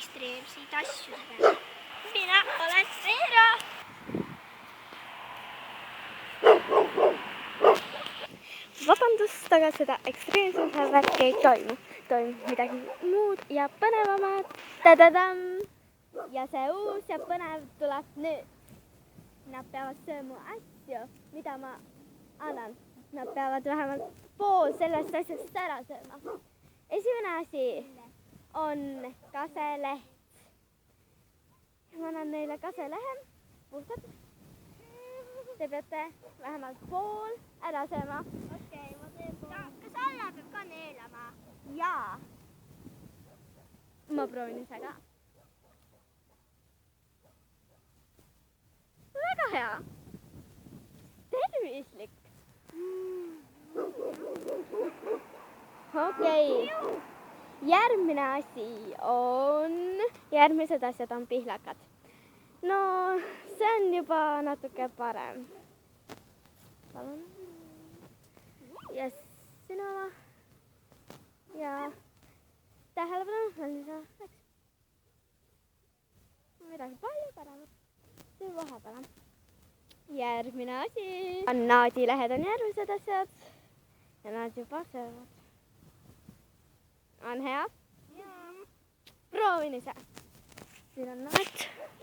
ekstreemseid asju tegema. Mina olen Veera. Vabandust, aga seda ekstreemsuse värki ei toimu. Toimub midagi muud ja põnevamat. Tadadam! Ja see uus ja põnev tuleb nüüd. Nad peavad sööma asju, mida ma annan. Nad peavad vähemalt pool sellest asjast ära sööma. Esimene asi on kaseleht. Ma annan neile kaselehe, puhtalt. Te peate vähemalt pool ära sööma. Okei, ma teen pool. Kas alla peab ka neelama? Jaa. Ma proovin ise ka. Väga hea. Tervislik. Okei. Järgmine asi on, järgmised asjad on pihlakad. No, see on juba natuke parem. Palun. Ja sinu oma. Ja tähelepanu, on lisaks. Midagi palju paremat. See vahepeal. Järgmine asi. Naadilehed on järgmised asjad. Ja nad juba söövad. On hea? Jaa. Proovin ise. Siin on naad.